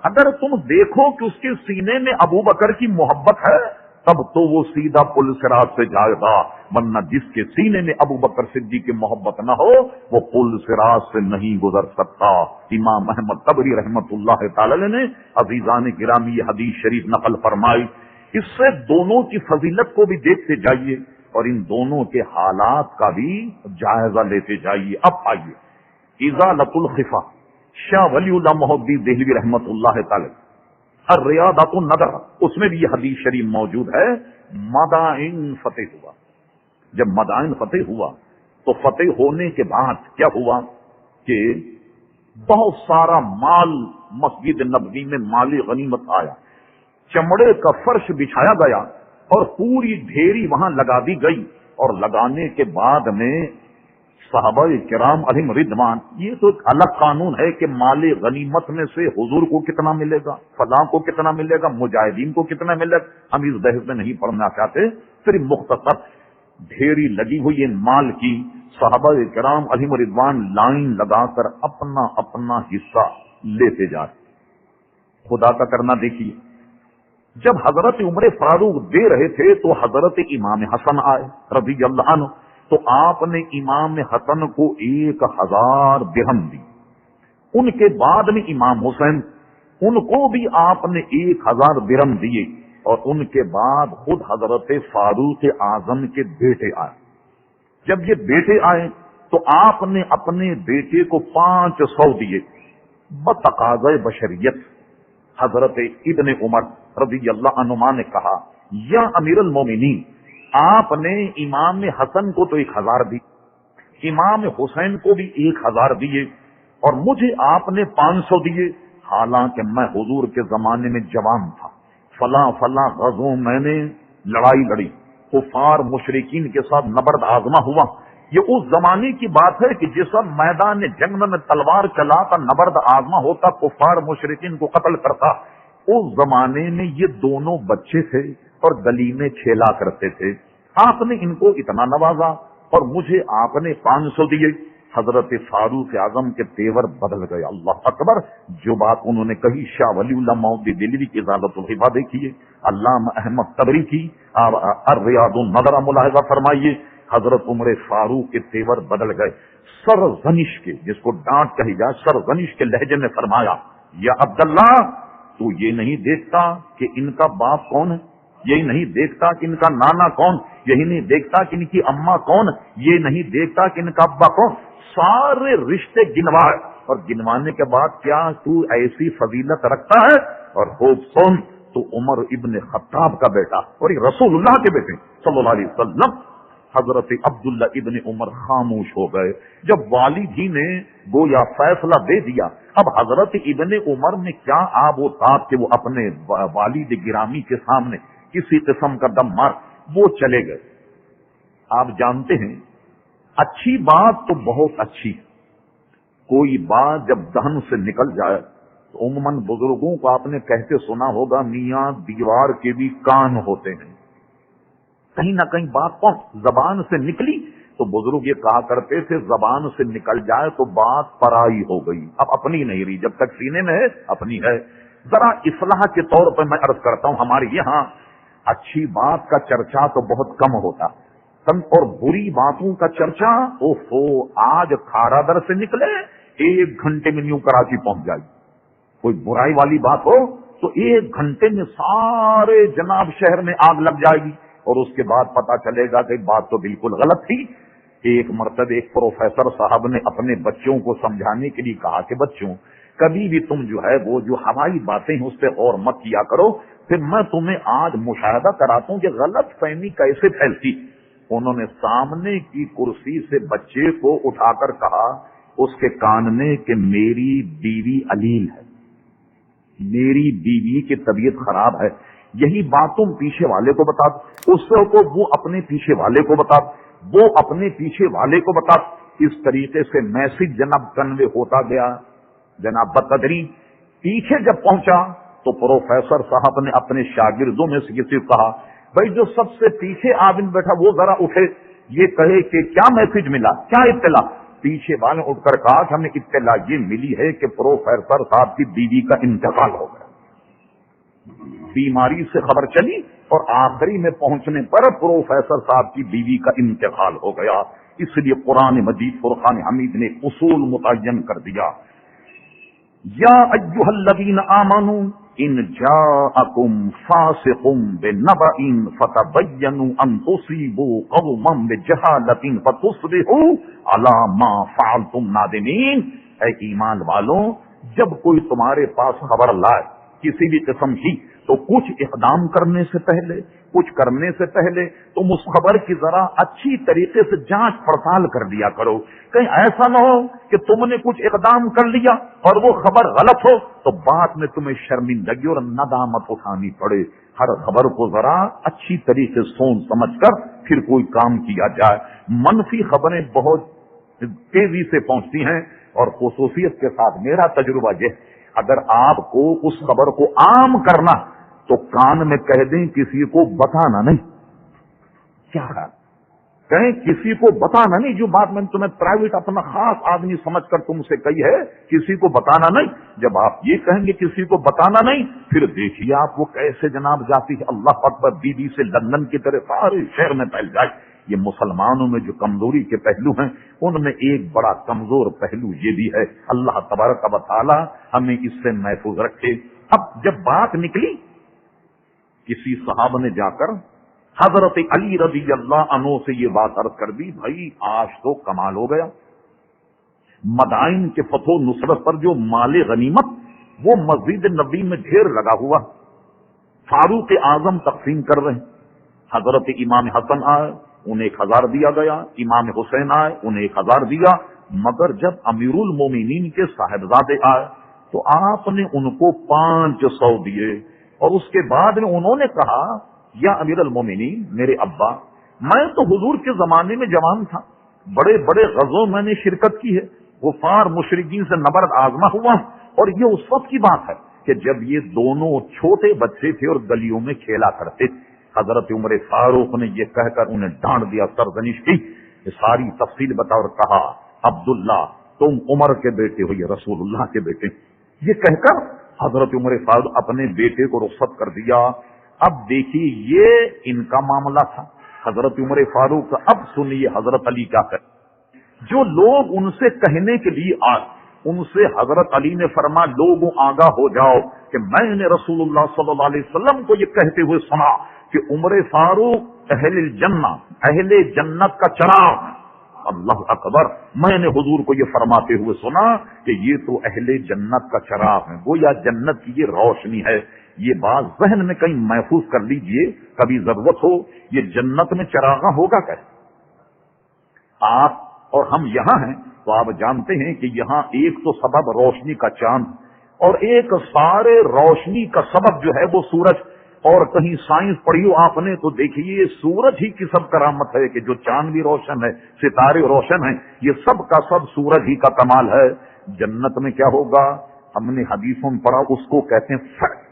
S2: اگر تم دیکھو کہ اس کے سینے میں ابو بکر کی محبت ہے تب تو وہ سیدھا پل صراط سے جائے گا، ورنہ جس کے سینے میں ابو بکر صدیق کی محبت نہ ہو وہ پل صراط سے نہیں گزر سکتا۔ امام احمد طبری رحمت اللہ تعالی نے عزیزان گرامی یہ حدیث شریف نقل فرمائی۔ اس سے دونوں کی فضیلت کو بھی دیکھتے جائیے اور ان دونوں کے حالات کا بھی جائزہ لیتے جائیے۔ اب آئیے ازالۃ الخفا، شاہ ولی اللہ محدث دہلوی رحمت اللہ تعالی الریاضۃ النظر، اس میں بھی یہ حدیث شریف موجود ہے۔ مدائن فتح ہوا، جب مدائن فتح ہوا تو فتح ہونے کے بعد کیا ہوا کہ بہت سارا مال مسجد نبوی میں مال غنیمت آیا، چمڑے کا فرش بچھایا گیا اور پوری ڈھیری وہاں لگا دی گئی، اور لگانے کے بعد میں صحابہ کرام علیہم رضوان، یہ تو ایک الگ قانون ہے کہ مال غنیمت میں سے حضور کو کتنا ملے گا، فلاں کو کتنا ملے گا، مجاہدین کو کتنا ملے گا، ہم اس بحث میں نہیں پڑھنا چاہتے، صرف مختصر ڈھیری لگی ہوئی ہے مال کی، صحابہ کرام علیہم رضوان لائن لگا کر اپنا اپنا حصہ لیتے جا رہے۔ خدا کا کرنا دیکھیے، جب حضرت عمر فاروق دے رہے تھے تو حضرت امام حسن آئے رضی اللہ عنہ، تو آپ نے امام حسن کو 1000 درہم دی، ان کے بعد میں امام حسین، ان کو بھی آپ نے 1000 درہم دیے، اور ان کے بعد خود حضرت فاروق اعظم کے بیٹے آئے۔ جب یہ بیٹے آئے تو آپ نے اپنے بیٹے کو 500 دیے بتقاضۂ بشریت۔ حضرت ابن عمر رضی اللہ عنہما نے کہا یا امیر المومنین، آپ نے امام حسن کو تو 1000 دی، امام حسین کو بھی 1000 دیے، اور مجھے آپ نے 500 دیے، حالانکہ میں حضور کے زمانے میں جوان تھا، فلاں فلاں غزوں میں نے لڑائی لڑی، کفار مشرکین کے ساتھ نبرد آزما ہوا۔ یہ اس زمانے کی بات ہے کہ جس وقت میدان جنگ میں تلوار چلاتا، نبرد آزما ہوتا، کفار مشرکین کو قتل کرتا، اس زمانے میں یہ دونوں بچے تھے اور گلی میں کھیلا کرتے تھے۔ آپ نے ان کو اتنا نوازا اور مجھے آپ نے 500 دیے۔ حضرت فاروق اعظم کے تیور بدل گئے۔ اللہ اکبر، جو بات انہوں نے کہی، شاہ ولی اللہ محدث دہلوی کی ازالۃ الخفا دیکھیے، علامہ احمد طبری کی الریاض النظر ملاحظہ فرمائیے، حضرت عمر فاروق کے تیور بدل گئے۔ سرزنش کے، جس کو ڈانٹ کہی جائے، سرزنش کے لہجے میں فرمایا، یا عبداللہ تو یہ نہیں دیکھتا کہ ان کا باپ کون ہے، یہی نہیں دیکھتا کہ ان کا نانا کون، یہی نہیں دیکھتا کہ ان کی اماں کون، یہ نہیں دیکھتا کہ ان کا ابا کون، سارے رشتے گنوائے، اور گنوانے کے بعد کیا تو ایسی فضیلت رکھتا ہے، اور خوب سن تو عمر ابن خطاب کا بیٹا اور یہ رسول اللہ کے بیٹے صلی اللہ علیہ وسلم۔ حضرت عبداللہ ابن عمر خاموش ہو گئے جب والد ہی نے گویا فیصلہ دے دیا۔ اب حضرت ابن عمر میں کیا آب و تاب کہ وہ اپنے والد گرامی کے سامنے کسی قسم کا دم مار، وہ چلے گئے۔ آپ جانتے ہیں اچھی بات تو بہت اچھی ہے، کوئی بات جب دہن سے نکل جائے تو عموماً بزرگوں کو آپ نے کہتے سنا ہوگا، میاں دیوار کے بھی کان ہوتے ہیں۔ کہیں نہ کہیں بات زبان سے نکلی تو بزرگ یہ کہا کرتے تھے، زبان سے نکل جائے تو بات پرائی ہو گئی، اب اپنی نہیں رہی، جب تک سینے میں ہے اپنی ہے۔ ذرا اصلاح کے طور پر میں عرض کرتا ہوں، ہمارے یہاں اچھی بات کا چرچا تو بہت کم ہوتا، اور بری باتوں کا چرچا آج کھارا در سے نکلے 1 گھنٹے میں نیو کراچی پہنچ جائے، کوئی برائی والی بات ہو تو 1 گھنٹے میں سارے جناب شہر میں آگ لگ جائے گی، اور اس کے بعد پتا چلے گا کہ بات تو بالکل غلط تھی۔ ایک مرتبہ ایک پروفیسر صاحب نے اپنے بچوں کو سمجھانے کے لیے کہا کہ بچوں، کبھی بھی تم جو ہے وہ جو ہوائی باتیں ہیں اس پہ غور مت کیا کرو، پھر میں تمہیں آج مشاہدہ کراتا ہوں کہ غلط فہمی کیسے پھیلتی۔ انہوں نے سامنے کی کرسی سے بچے کو اٹھا کر کہا اس کے کان میں کہ میری بیوی علیل ہے، میری بیوی کی طبیعت خراب ہے، یہی بات تم پیچھے والے کو بتا دو، اس سے کو وہ اپنے پیچھے والے کو بتا دو، وہ اپنے پیچھے والے کو بتا دو۔ اس طریقے سے میسج جناب کنوے ہوتا گیا۔ جناب بتدریج پیچھے جب پہنچا تو پروفیسر صاحب نے اپنے شاگردوں میں سے کسی کو کہا، بھائی جو سب سے پیچھے آدمی بیٹھا وہ ذرا اٹھے، یہ کہے کہ کیا میسج ملا، کیا اطلاع۔ پیچھے والے اٹھ کر کہا کہ ہمیں اطلاع یہ ملی ہے کہ پروفیسر صاحب کی بیوی کا انتقال ہو گیا۔ بیماری سے خبر چلی اور آخری میں پہنچنے پر پروفیسر صاحب کی بیوی کا انتقال ہو گیا۔ اس لیے قرآن مجید فرقان حمید نے اصول متعین کر دیا، یا ایھا الذین آمنوا ان جاءکم فاسق بنبأ فتبینوا ان تصیبوا قوما بجہالۃ فتصبحوا علی ما فعلتم نادمین۔ اے ایمان والوں، جب کوئی تمہارے پاس خبر لائے کسی بھی قسم کی، تو کچھ اقدام کرنے سے پہلے، کچھ کرنے سے پہلے تم اس خبر کی ذرا اچھی طریقے سے جانچ پڑتال کر لیا کرو۔ کہیں ایسا نہ ہو کہ تم نے کچھ اقدام کر لیا اور وہ خبر غلط ہو تو بعد میں تمہیں شرمندگی اور ندامت اٹھانی پڑے۔ ہر خبر کو ذرا اچھی طریقے سے سوچ سمجھ کر پھر کوئی کام کیا جائے۔ منفی خبریں بہت تیزی سے پہنچتی ہیں، اور خصوصیت کے ساتھ میرا تجربہ یہ، اگر آپ کو اس خبر کو عام کرنا تو کان میں کہہ دیں کسی کو بتانا نہیں۔ کیا کہیں کسی کو بتانا نہیں، جو بات میں نے تمہیں پرائیویٹ اپنا خاص آدمی سمجھ کر تم سے کہی ہے، کسی کو بتانا نہیں۔ جب آپ یہ کہیں گے کسی کو بتانا نہیں، پھر دیکھیے آپ وہ کیسے جناب جاتی ہے اللہ اکبر بی بی سے لندن کی طرح سارے شہر میں پھیل جائے۔ یہ مسلمانوں میں جو کمزوری کے پہلو ہیں ان میں ایک بڑا کمزور پہلو یہ بھی ہے۔ اللہ تبارک و تعالی ہمیں اس سے محفوظ رکھے۔ اب جب بات نکلی، کسی صحابہ نے جا کر حضرت علی رضی اللہ عنہ سے یہ بات عرض کر دی، بھائی آج تو کمال ہو گیا، مدائن کے فتح و نصرت پر جو مال غنیمت وہ مسجد نبی میں ڈھیر لگا ہوا، فاروق اعظم تقسیم کر رہے ہیں۔ حضرت امام حسن آئے، انہیں 1000 دیا گیا، امام حسین آئے، انہیں 1000 دیا، مگر جب امیر المومنین کے صاحبزادے آئے تو آپ نے ان کو 500 دیے، اور اس کے بعد میں انہوں نے کہا، یا امیر المومنین میرے ابا، میں تو حضور کے زمانے میں جوان تھا، بڑے بڑے غزوں میں نے شرکت کی ہے، کفار مشرکین سے نبرد آزما ہوا، اور یہ اس وقت کی بات ہے کہ جب یہ دونوں چھوٹے بچے تھے اور گلیوں میں کھیلا کرتے تھے۔ حضرت عمر فاروق نے یہ کہہ کر انہیں ڈانٹ دیا، سرزنش کی، ساری تفصیل بتا اور کہا، عبداللہ تم عمر کے بیٹے ہو، یہ رسول اللہ کے بیٹے۔ یہ کہہ کر حضرت عمر فاروق اپنے بیٹے کو رخصت کر دیا۔ اب دیکھیے یہ ان کا معاملہ تھا حضرت عمر فاروق کا۔ اب سنیے حضرت علی کیا کہتے، جو لوگ ان سے کہنے کے لیے آئے ان سے حضرت علی نے فرمایا، لوگوں آگاہ ہو جاؤ کہ میں نے رسول اللہ صلی اللہ علیہ وسلم کو یہ کہتے ہوئے سنا کہ عمر فاروق اہل الجنہ، اہل جنت کا چراغ۔ اللہ اکبر، میں نے حضور کو یہ فرماتے ہوئے سنا کہ یہ تو اہل جنت کا چراغ ہے، گویا جنت کی یہ روشنی ہے۔ یہ بات ذہن میں کہیں محفوظ کر لیجئے، کبھی ضرورت ہو یہ جنت میں چراغاں ہوگا کیسے؟ آپ اور ہم یہاں ہیں تو آپ جانتے ہیں کہ یہاں ایک تو سبب روشنی کا چاند، اور ایک سارے روشنی کا سبب جو ہے وہ سورج۔ اور کہیں سائنس پڑھی ہو آپ نے تو دیکھیے سورج ہی کی سب کرامت ہے کہ جو چاند بھی روشن ہے، ستارے روشن ہیں، یہ سب کا سب سورج ہی کا کمال ہے۔ جنت میں کیا ہوگا؟ ہم نے حدیثوں میں پڑھا، اس کو کہتے ہیں فرق۔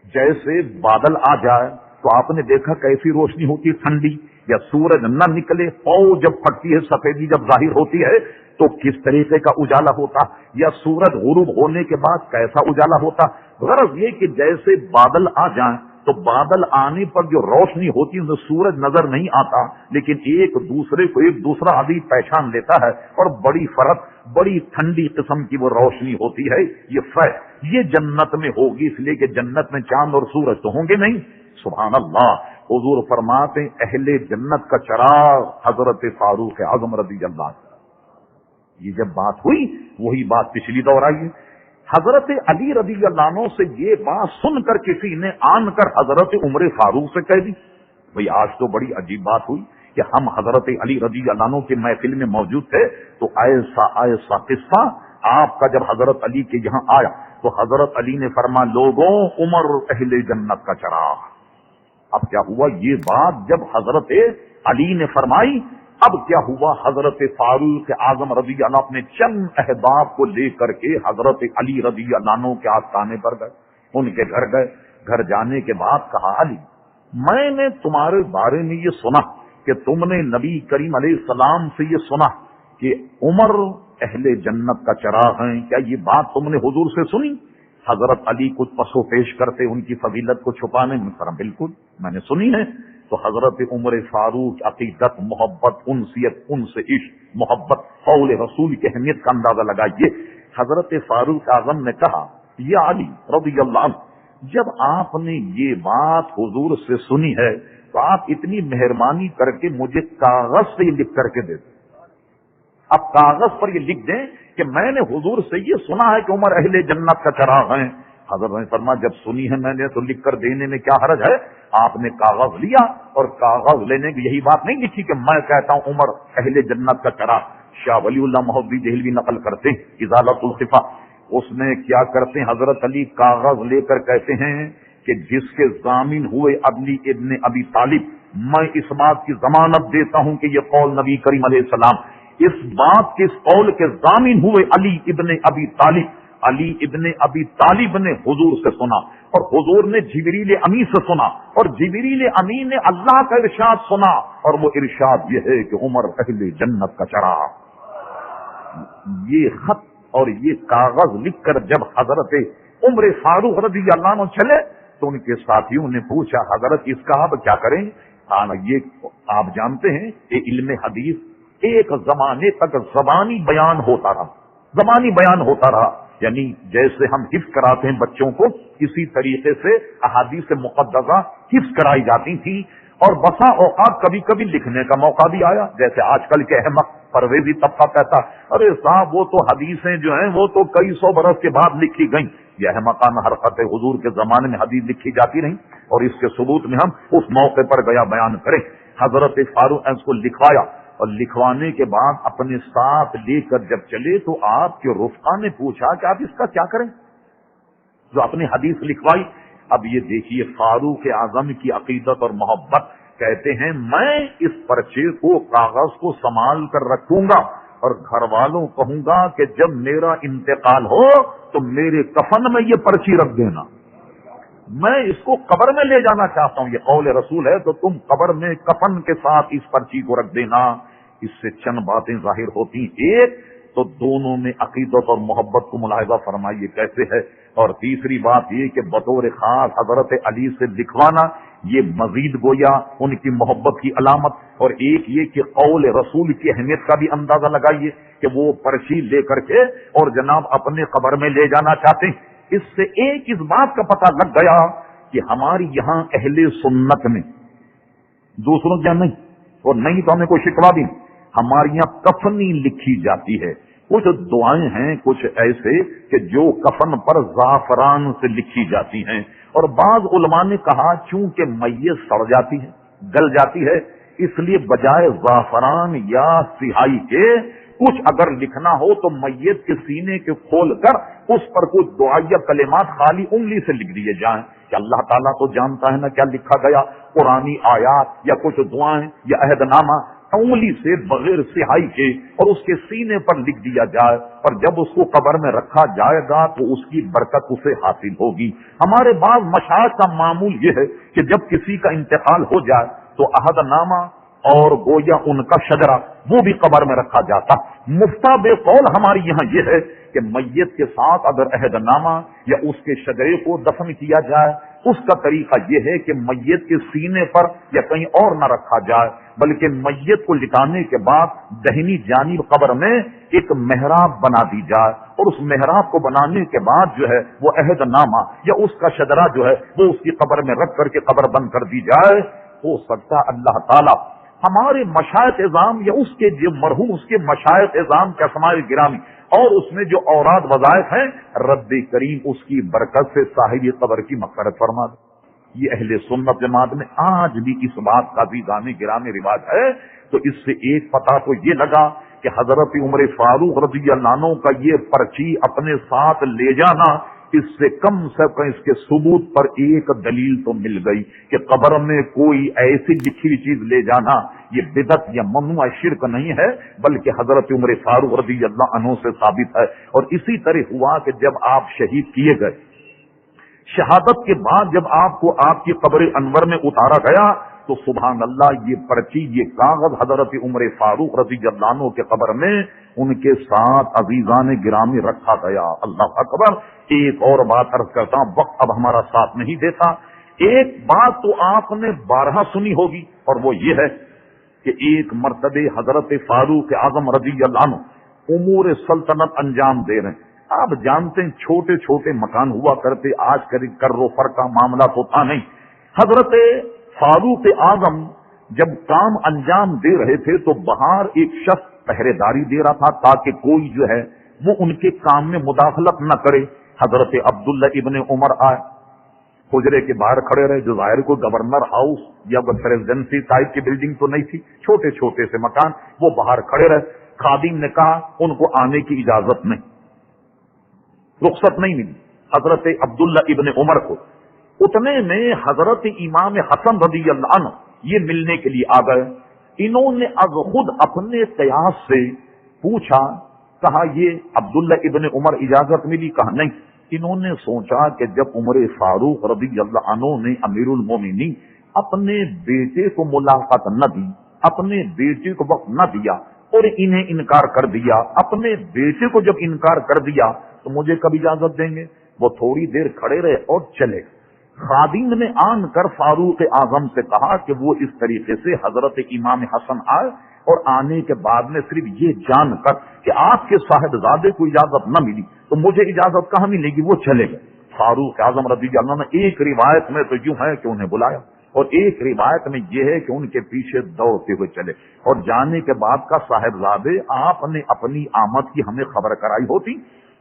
S2: جیسے بادل آ جائے تو آپ نے دیکھا کیسی روشنی ہوتی ہے، ٹھنڈی، یا سورج نہ نکلے، پاؤ جب پھٹتی ہے، سفیدی جب ظاہر ہوتی ہے تو کس طریقے کا اجالا ہوتا، یا سورج غروب ہونے کے بعد کیسا اجالا ہوتا۔ غرض یہ کہ جیسے بادل آ جائیں تو بادل آنے پر جو روشنی ہوتی ہے سورج نظر نہیں آتا، لیکن ایک دوسرے کو ایک دوسرا آدمی پہچان لیتا ہے، اور بڑی فرق، بڑی ٹھنڈی قسم کی وہ روشنی ہوتی ہے۔ یہ جنت میں ہوگی، اس لیے کہ جنت میں چاند اور سورج تو ہوں گے نہیں۔ سبحان اللہ، حضور فرماتے ہیں اہل جنت کا چراغ حضرت فاروق اعظم رضی اللہ عنہ۔ یہ جب بات ہوئی وہی بات پچھلی دور آئی ہے۔ حضرت علی رضی اللہ عنہ سے یہ بات سن کر کسی نے آن کر حضرت عمر فاروق سے کہہ دی، بھئی آج تو بڑی عجیب بات ہوئی کہ ہم حضرت علی رضی اللہ عنہ کے محفل میں موجود تھے، تو ایسا ایسا قصہ آپ کا جب حضرت علی کے یہاں آیا تو حضرت علی نے فرما لوگوں عمر اہل جنت کا چراغ. اب کیا ہوا یہ بات جب حضرت علی نے فرمائی، اب کیا ہوا حضرت فاروق اعظم رضی اللہ عنہ اپنے چند احباب کو لے کر کے حضرت علی رضی اللہ عنہ کے آستانے پر گئے، ان کے گھر گئے. گھر جانے کے بعد کہا علی میں نے تمہارے بارے میں یہ سنا کہ تم نے نبی کریم علیہ السلام سے یہ سنا کہ عمر اہل جنت کا چراغ ہیں، کیا یہ بات تم نے حضور سے سنی؟ حضرت علی کچھ پسو پیش کرتے ان کی فضیلت کو چھپانے میں فرمایا بالکل میں نے سنی ہے. تو حضرت عمر فاروق عقیدت، محبت، انسیت، ان سے عشق، محبت، قول رسول کی اہمیت کا اندازہ لگائیے. حضرت فاروق اعظم نے کہا یا علی رضی اللہ عنہ جب آپ نے یہ بات حضور سے سنی ہے تو آپ اتنی مہربانی کر کے مجھے کاغذ سے یہ لکھ کر کے دے دیں. اب کاغذ پر یہ لکھ دیں کہ میں نے حضور سے یہ سنا ہے کہ عمر اہل جنت کا چراغ ہیں. حضرت نے فرمایا جب سنی ہے میں نے تو لکھ کر دینے میں کیا حرج ہے. آپ نے کاغذ لیا اور کاغذ لینے کی یہی بات نہیں لکھی کہ میں کہتا ہوں عمر اہل جنت کا چراغ. شاہ ولی اللہ محدودی دہلوی نقل کرتے ازالۃ الخفا، اس میں کیا کرتے ہیں حضرت علی کاغذ لے کر کہتے ہیں کہ جس کے ضامن ہوئے علی ابن ابی طالب میں اس بات کی ضمانت دیتا ہوں کہ یہ قول نبی کریم علیہ السلام اس بات کے اس قول کے ضامن ہوئے علی ابن ابی طالب، علی ابن ابی طالب نے حضور سے سنا اور حضور نے جبریل امین سے سنا اور جبریل امین نے اللہ کا ارشاد سنا اور وہ ارشاد یہ ہے کہ عمر اہل جنت کا چراغ. یہ خط اور یہ کاغذ لکھ کر جب حضرت عمر فاروق رضی اللہ عنہ چلے تو ان کے ساتھیوں نے پوچھا حضرت اس کا اب کیا کریں؟ یہ آپ جانتے ہیں کہ علم حدیث ایک زمانے تک زبانی بیان ہوتا رہا، زبانی بیان ہوتا رہا، یعنی جیسے ہم حفظ کراتے ہیں بچوں کو اسی طریقے سے احادیث مقدسہ حفظ کرائی جاتی تھی. اور بسا اوقات کبھی کبھی لکھنے کا موقع بھی آیا، جیسے آج کل کے احمق پرویزی طبقہ کہتا ارے صاحب وہ تو حدیثیں جو ہیں وہ تو کئی سو برس کے بعد لکھی گئیں. یہ احمقانہ حرکت حضور کے زمانے میں حدیث لکھی جاتی نہیں اور اس کے ثبوت میں ہم اس موقع پر گیا بیان کریں. حضرت فاروق اس کو لکھوایا اور لکھوانے کے بعد اپنے ساتھ لے کر جب چلے تو آپ کے رفقا نے پوچھا کہ آپ اس کا کیا کریں جو اپنی حدیث لکھوائی. اب یہ دیکھیے فاروق اعظم کی عقیدت اور محبت، کہتے ہیں میں اس پرچے کو کاغذ کو سنبھال کر رکھوں گا اور گھر والوں کہوں گا کہ جب میرا انتقال ہو تو میرے کفن میں یہ پرچی رکھ دینا. میں اس کو قبر میں لے جانا چاہتا ہوں، یہ قول رسول ہے تو تم قبر میں کفن کے ساتھ اس پرچی کو رکھ دینا. اس سے چند باتیں ظاہر ہوتی، ایک تو دونوں میں عقیدت اور محبت کو ملاحظہ فرمائیے کیسے ہے، اور تیسری بات یہ کہ بطور خاص حضرت علی سے لکھوانا یہ مزید گویا ان کی محبت کی علامت. اور ایک یہ کہ قول رسول کی اہمیت کا بھی اندازہ لگائیے کہ وہ پرچی لے کر کے اور جناب اپنے قبر میں لے جانا چاہتے ہیں. اس سے ایک اس بات کا پتہ لگ گیا کہ ہماری یہاں اہل سنت میں دوسروں کیا نہیں اور نہیں تو ہمیں کوئی شکوا بھی نہیں، ہمارے یہاں کفنی لکھی جاتی ہے. کچھ دعائیں ہیں کچھ ایسے کہ جو کفن پر زعفران سے لکھی جاتی ہیں، اور بعض علماء نے کہا چونکہ میت سڑ جاتی ہے گل جاتی ہے اس لیے بجائے زعفران یا سیاہی کے کچھ اگر لکھنا ہو تو میت کے سینے کے کھول کر اس پر کچھ دعائیہ کلمات خالی انگلی سے لکھ دیے جائیں کہ اللہ تعالیٰ تو جانتا ہے نا کیا لکھا گیا، قرآنی آیات یا کچھ دعائیں یا عہد نامہ انگلی سے بغیر سیاہی کے اور اس کے سینے پر لکھ دیا جائے، اور جب اس کو قبر میں رکھا جائے گا تو اس کی برکت اسے حاصل ہوگی. ہمارے بعض مشائخ کا معمول یہ ہے کہ جب کسی کا انتقال ہو جائے تو عہد نامہ اور گویا ان کا شجرہ وہ بھی قبر میں رکھا جاتا. مفتہ بے قول ہماری یہاں یہ ہے کہ میت کے ساتھ اگر عہد نامہ یا اس کے شجرے کو دفن کیا جائے اس کا طریقہ یہ ہے کہ میت کے سینے پر یا کہیں اور نہ رکھا جائے بلکہ میت کو لٹانے کے بعد دہنی جانب قبر میں ایک محراب بنا دی جائے، اور اس محراب کو بنانے کے بعد جو ہے وہ عہد نامہ یا اس کا شجرہ جو ہے وہ اس کی قبر میں رکھ کر کے قبر بند کر دی جائے. ہو سکتا اللہ تعالی ہمارے مشائخ اعظام یا اس کے جو مرحوم اس کے مشائخ اعظام کے اسماء گرامی اور اس میں جو اوراد وظائف ہیں رب کریم اس کی برکت سے صاحب قبر کی مغفرت فرما دے. یہ اہل سنت جماعت میں آج بھی اس بات کا بھی گانے گرانے رواج ہے. تو اس سے ایک پتہ تو یہ لگا کہ حضرت عمر فاروق رضی اللہ عنہ کا یہ پرچی اپنے ساتھ لے جانا، اس سے کم اس کے ثبوت پر ایک دلیل تو مل گئی کہ قبر میں کوئی ایسی لکھی ہوئی چیز لے جانا یہ بدعت یا ممنوع شرک نہیں ہے، بلکہ حضرت عمر فاروق رضی اللہ عنہ سے ثابت ہے. اور اسی طرح ہوا کہ جب آپ شہید کیے گئے، شہادت کے بعد جب آپ کو آپ کی قبر انور میں اتارا گیا تو سبحان اللہ یہ پرچی، یہ کاغذ حضرت عمر فاروق رضی اللہ عنہ کے قبر میں ان کے ساتھ عزیزان گرامی رکھا گیا. اللہ اکبر. ایک اور بات عرض کرتا ہوں، وقت اب ہمارا ساتھ نہیں دیتا. ایک بات تو آپ نے بارہا سنی ہوگی اور وہ یہ ہے کہ ایک مرتبہ حضرت فاروق اعظم رضی اللہ عنہ امور سلطنت انجام دے رہے ہیں. آپ جانتے ہیں چھوٹے چھوٹے مکان ہوا کرتے، آج کر و فر کا معاملہ تو تھا نہیں. حضرت فاروق اعظم جب کام انجام دے رہے تھے تو باہر ایک شخص پہرے داری دے رہا تھا تاکہ کوئی جو ہے وہ ان کے کام میں مداخلت نہ کرے. حضرت عبداللہ ابن عمر آئے، حجرے کے باہر کھڑے رہے، جو ظاہر کو گورنر ہاؤس یا پریزیڈنسی ٹائپ کی بلڈنگ تو نہیں تھی، چھوٹے چھوٹے سے مکان، وہ باہر کھڑے رہے. خادم نے کہا ان کو آنے کی اجازت نہیں، رخصت نہیں ملی حضرت عبداللہ ابن عمر کو. اتنے میں حضرت امام حسن رضی اللہ عنہ یہ ملنے کے لیے آ گئے. انہوں نے از خود اپنے قیاس سے پوچھا، کہا یہ عبداللہ ابن عمر اجازت ملی؟ کہا نہیں. انہوں نے سوچا کہ جب عمر فاروق رضی اللہ عنہ نے امیر المومنین اپنے بیٹے کو ملاقات نہ دی، اپنے بیٹے کو وقت نہ دیا اور انہیں انکار کر دیا، اپنے بیٹے کو جب انکار کر دیا تو مجھے کب اجازت دیں گے؟ وہ تھوڑی دیر کھڑے رہے اور چلے. خادم نے آن کر فاروق اعظم سے کہا کہ وہ اس طریقے سے حضرت امام حسن آئے اور آنے کے بعد میں صرف یہ جان کر کہ آپ کے صاحبزادے کو اجازت نہ ملی تو مجھے اجازت کہاں ملے گی، وہ چلے گئے. فاروق اعظم رضی اللہ عنہ نے ایک روایت میں تو یوں ہے کہ انہیں بلایا اور ایک روایت میں یہ ہے کہ ان کے پیچھے دوڑتے ہوئے چلے اور جانے کے بعد کا صاحبزادے آپ نے اپنی آمد کی ہمیں خبر کرائی ہوتی.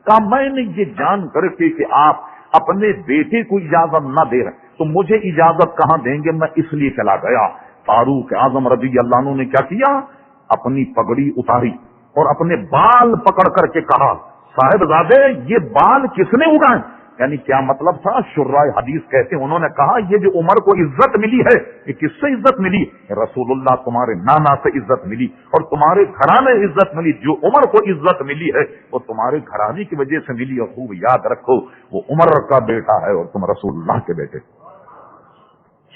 S2: کہا میں نے یہ جان کر کے کہ آپ اپنے بیٹے کو اجازت نہ دے رہے تو مجھے اجازت کہاں دیں گے، میں اس لیے چلا گیا. فاروق اعظم رضی اللہ عنہ نے کیا کیا، اپنی پگڑی اتاری اور اپنے بال پکڑ کر کے کہا، صاحبزادے یہ بال کس نے اگائے؟ یعنی کیا مطلب تھا؟ شرائے حدیث کہتے ہیں انہوں نے کہا یہ جو عمر کو عزت ملی ہے یہ کس سے عزت ملی؟ رسول اللہ تمہارے نانا سے عزت ملی اور تمہارے گھرانے عزت ملی. جو عمر کو عزت ملی ہے وہ تمہارے گھرانے کی وجہ سے ملی. اور خوب یاد رکھو وہ عمر کا بیٹا ہے اور تم رسول اللہ کے بیٹے.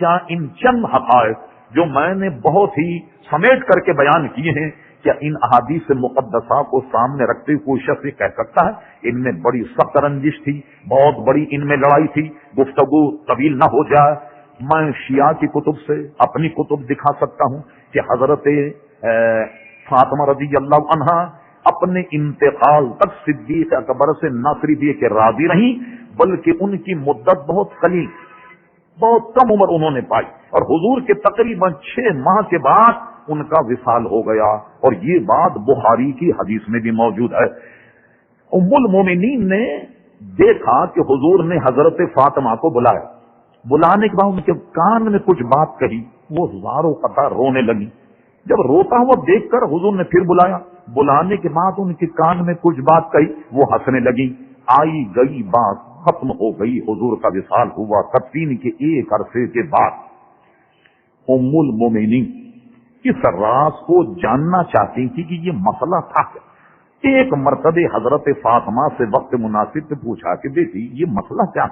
S2: کیا ان چند حقائق جو میں نے بہت ہی سمیٹ کر کے بیان کیے ہیں، کیا ان احادیث مقدسہ کو سامنے رکھتے ہوئے کوئی شخص یہ کہہ سکتا ہے ان میں بڑی سخت رنجش تھی، بہت بڑی ان میں لڑائی تھی؟ گفتگو طویل نہ ہو جائے، میں شیعہ کی کتب سے اپنی کتب دکھا سکتا ہوں کہ حضرت فاطمہ رضی اللہ عنہا اپنے انتقال تک صدیق اکبر سے نہ صرف یہ کہ راضی رہیں بلکہ ان کی مدت بہت قلیل، بہت کم عمر انہوں نے پائی اور حضور کے تقریباً 6 ماہ کے بعد ان کا وصال ہو گیا. اور یہ بات بخاری کی حدیث میں بھی موجود ہے. ام المومنین نے دیکھا کہ حضور نے حضرت فاطمہ کو بلایا، بلانے کے بعد ان کے کان میں کچھ بات کہی، وہ زاروں قطع رونے لگی. جب روتا ہوا دیکھ کر حضور نے پھر بلایا، بلانے کے بعد ان کے کان میں کچھ بات کہی، وہ ہنسنے لگی. آئی گئی بات ختم ہو گئی، حضور کا وصال ہوا. تدفین کے ایک عرصے کے بعد ام المومنین اس راز کو جاننا چاہتی تھی کہ یہ مسئلہ تھا کیا. ایک مرتبہ حضرت فاطمہ سے وقت مناسب سے پوچھا کہ بیٹی یہ مسئلہ کیا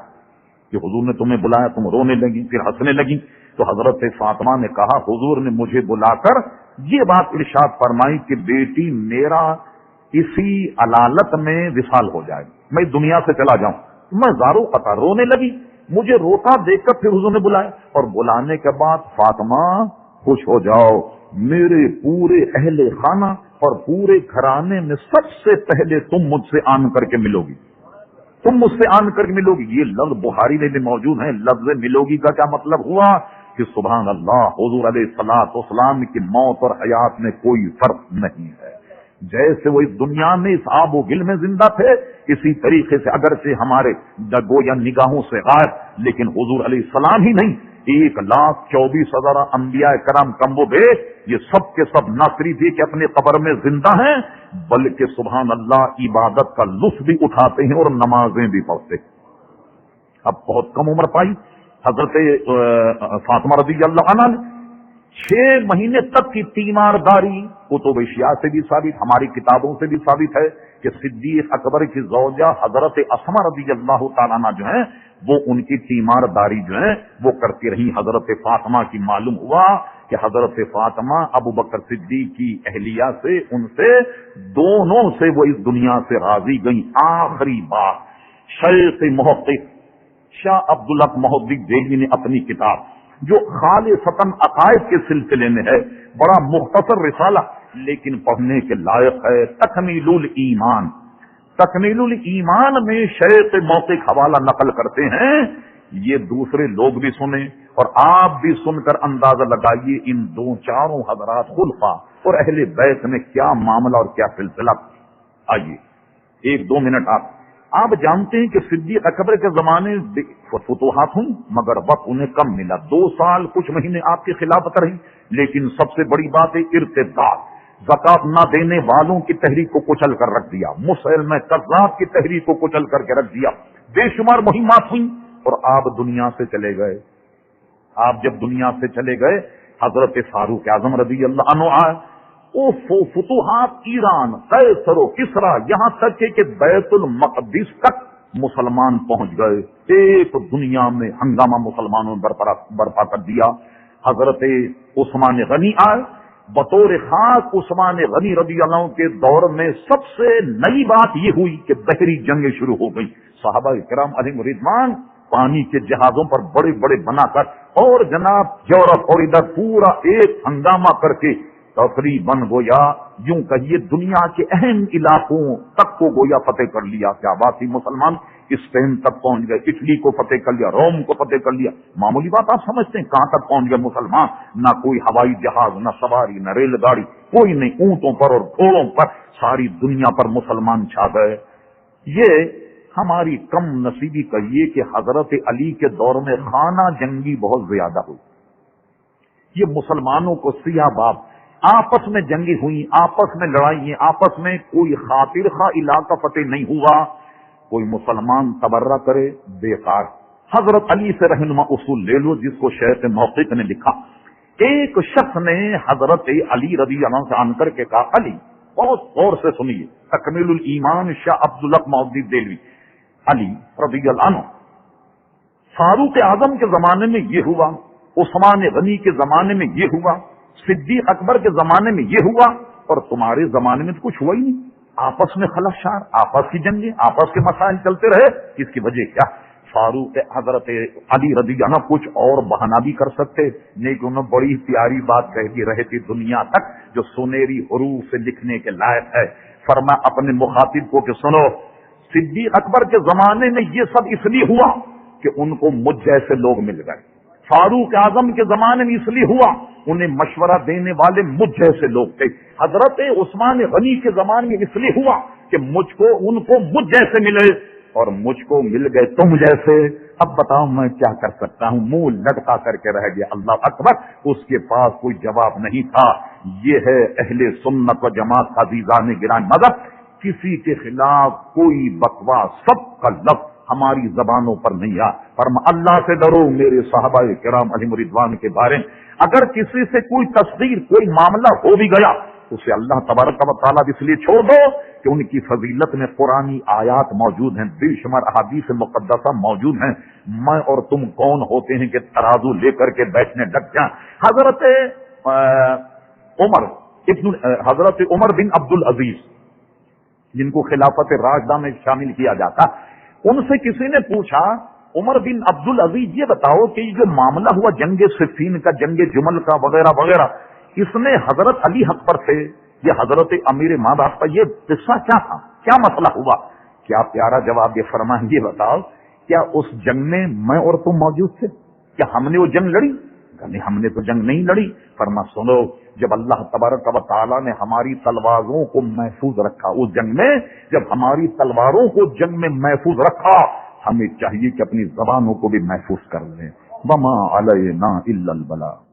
S2: کہ حضور نے تمہیں بلایا، تم رونے لگی پھر ہنسنے لگی. تو حضرت فاطمہ نے کہا حضور نے مجھے بلا کر یہ بات ارشاد فرمائی کہ بیٹی میرا اسی علالت میں وصال ہو جائے، میں دنیا سے چلا جاؤں. میں زاروں قطع رونے لگی. مجھے روتا دیکھ کر پھر حضور نے بلایا اور بلانے کے بعد فاطمہ خوش ہو جاؤ، میرے پورے اہل خانہ اور پورے گھرانے میں سب سے پہلے تم مجھ سے آن کر کے ملو گی، تم مجھ سے آن کر کے ملو گی. یہ لفظ بخاری میں بھی موجود ہے. لفظ ملو گی کا کیا مطلب ہوا کہ سبحان اللہ حضور علیہ الصلوۃ والسلام کی موت اور حیات میں کوئی فرق نہیں ہے. جیسے وہ اس دنیا میں اس آب و گل میں زندہ تھے، اسی طریقے سے اگرچہ ہمارے گویا نگاہوں سے غائب، لیکن حضور علیہ السلام ہی نہیں، 1,24,000 انبیاء کرام کم و بیش، یہ سب کے سب نہ صرف یہ کہ اپنے قبر میں زندہ ہیں، بلکہ سبحان اللہ عبادت کا لطف بھی اٹھاتے ہیں اور نمازیں بھی پڑھتے ہیں۔ اب بہت کم عمر پائی حضرت فاطمہ رضی اللہ عنہ نے، 6 مہینے تک کی تیمارداری، کتب اشیاء سے بھی ثابت، ہماری کتابوں سے بھی ثابت ہے کہ صدیق اکبر کی زوجہ حضرت اسماء رضی اللہ تعالیٰ عنہ جو ہیں وہ ان کی تیمارداری جو ہے وہ کرتی رہی۔ حضرت فاطمہ کی معلوم ہوا کہ حضرت فاطمہ ابو بکر صدیق کی اہلیہ سے، ان سے دونوں سے وہ اس دنیا سے راضی گئی۔ آخری بات شیخ محقق شاہ عبدالحق محدث دہلوی نے اپنی کتاب جو خالصتاً عقائد کے سلسلے میں ہے، بڑا مختصر رسالہ لیکن پڑھنے کے لائق ہے، تکمیل الایمان۔ تکمیل الایمان میں شیخ موقف حوالہ نقل کرتے ہیں، یہ دوسرے لوگ بھی سنیں اور آپ بھی سن کر اندازہ لگائیے ان چاروں حضرات خلفاء اور اہل بیت میں کیا معاملہ اور کیا سلسلہ۔ آئیے 1-2 منٹ آپ جانتے ہیں کہ صدیق اکبر کے زمانے فتوحات ہوئی مگر وقت انہیں کم ملا، 2 سال کچھ مہینے آپ کی خلافت رہی، لیکن سب سے بڑی بات ہے ارتداد، زکات نہ دینے والوں کی تحریک کو کچل کر رکھ دیا، مسلمہ کذاب کی تحریک کو کچل کر کے رکھ دیا، بے شمار مہمات ہوئی اور آپ دنیا سے چلے گئے۔ آپ جب دنیا سے چلے گئے حضرت فاروق اعظم رضی اللہ عنہ آئے، فتوحات ایران، قیصر و کسرا، یہاں تک کہ بیت المقدس تک مسلمان پہنچ گئے، ایک دنیا میں ہنگامہ مسلمانوں نے برپا کر دیا۔ حضرت عثمان غنی آئے، بطور خاص عثمان غنی رضی اللہ عنہ کے دور میں سب سے نئی بات یہ ہوئی کہ بحری جنگیں شروع ہو گئی، صحابہ کرام علیہم رضوان پانی کے جہازوں پر بڑے بڑے بنا کر اور جناب یورپ اور ادھر پورا ایک ہنگامہ کر کے تقریباً گویا یوں کہیے دنیا کے اہم علاقوں تک کو گویا فتح کر لیا۔ کیا بات تھی، مسلمان اسپین تک پہنچ گئے، اٹلی کو فتح کر لیا، روم کو فتح کر لیا۔ معمولی بات آپ سمجھتے ہیں کہاں تک پہنچ گئے مسلمان؟ نہ کوئی ہوائی جہاز، نہ سواری، نہ ریل گاڑی، کوئی نہیں، اونٹوں پر اور گھوڑوں پر ساری دنیا پر مسلمان چھا گئے۔ یہ ہماری کم نصیبی کہیے کہ حضرت علی کے دور میں خانہ جنگی بہت زیادہ ہوئی، یہ مسلمانوں کو سیاہ باب آپس میں جنگی ہوئی، آپس میں لڑائی، آپس میں کوئی خاطر خواہ علاقہ فتح نہیں ہوا۔ کوئی مسلمان تبرہ کرے بیکار۔ حضرت علی سے رہنما اصول لے لو جس کو شیخ موقف نے لکھا۔ ایک شخص نے حضرت علی رضی اللہ عنہ سے آن کر کے کہا، علی، بہت غور سے سنیے، تکمیل الایمان شاہ عبدالحق محدث دہلوی، علی رضی اللہ عنہ، فاروق اعظم کے زمانے میں یہ ہوا، عثمان غنی کے زمانے میں یہ ہوا، صدیق اکبر کے زمانے میں یہ ہوا، اور تمہارے زمانے میں تو کچھ ہوا ہی نہیں، آپس میں خلفشار، آپس کی جنگیں، آپس کے مسائل چلتے رہے، اس کی وجہ کیا؟ فاروق حضرت علی رضی اللہ عنہ کچھ اور بہانہ بھی کر سکتے، لیکن انہوں نے بڑی پیاری بات کہہ دی رہتی دنیا تک جو سنہری حروف سے لکھنے کے لائق ہے۔ فرمایا اپنے مخاطب کو کہ سنو، صدیق اکبر کے زمانے میں یہ سب اس لیے ہوا کہ ان کو مجھ جیسے لوگ مل گئے، فاروق اعظم کے زمانے میں اس لیے ہوا انہیں مشورہ دینے والے مجھ جیسے لوگ تھے، حضرت عثمان غنی کے زمانے میں اس لیے ہوا کہ ان کو مجھ جیسے ملے اور مجھ کو مل گئے تم جیسے۔ اب بتاؤ میں کیا کر سکتا ہوں؟ منہ لٹکا کر کے رہ گیا۔ اللہ اکبر، اس کے پاس کوئی جواب نہیں تھا۔ یہ ہے اہل سنت و جماعت کا عزیزان گرامی مذہب، کسی کے خلاف کوئی بکواس، سب کا لفظ ہماری زبانوں پر نہیں آ۔ فرما اللہ سے ڈرو میرے صحابہ کرام علیہم رضوان کے بارے میں، اگر کسی سے کوئی تصدیق، کوئی معاملہ ہو بھی گیا اسے اللہ تبارک و تعالیٰ اس لیے چھوڑ دو کہ ان کی فضیلت میں قرآنی آیات موجود ہیں، بے شمار احادیث مقدسہ موجود ہیں۔ میں اور تم کون ہوتے ہیں کہ ترازو لے کر کے بیٹھنے لگ جائیں؟ حضرت عمر بن عبد العزیز جن کو خلافت راشدہ میں شامل کیا جاتا، ان سے کسی نے پوچھا، عمر بن عبد العزیز یہ بتاؤ کہ یہ جو معاملہ ہوا جنگ صفین کا، جنگ جمل کا وغیرہ وغیرہ، اس میں حضرت علی حق پر تھے، یہ حضرت امیر ماں باپ کا، یہ قصہ کیا تھا، کیا مسئلہ ہوا؟ کیا پیارا جواب یہ فرمائیں، یہ بتاؤ کیا اس جنگ میں میں اور تم موجود تھے؟ کیا ہم نے وہ جنگ لڑی؟ نہیں، ہم نے تو جنگ نہیں لڑی۔ فرما سنو، جب اللہ تبارک و تعالیٰ نے ہماری تلواروں کو محفوظ رکھا، اس جنگ میں جب ہماری تلواروں کو جنگ میں محفوظ رکھا، ہمیں چاہیے کہ اپنی زبانوں کو بھی محفوظ کر لیں. وما علینا الا البلاغ.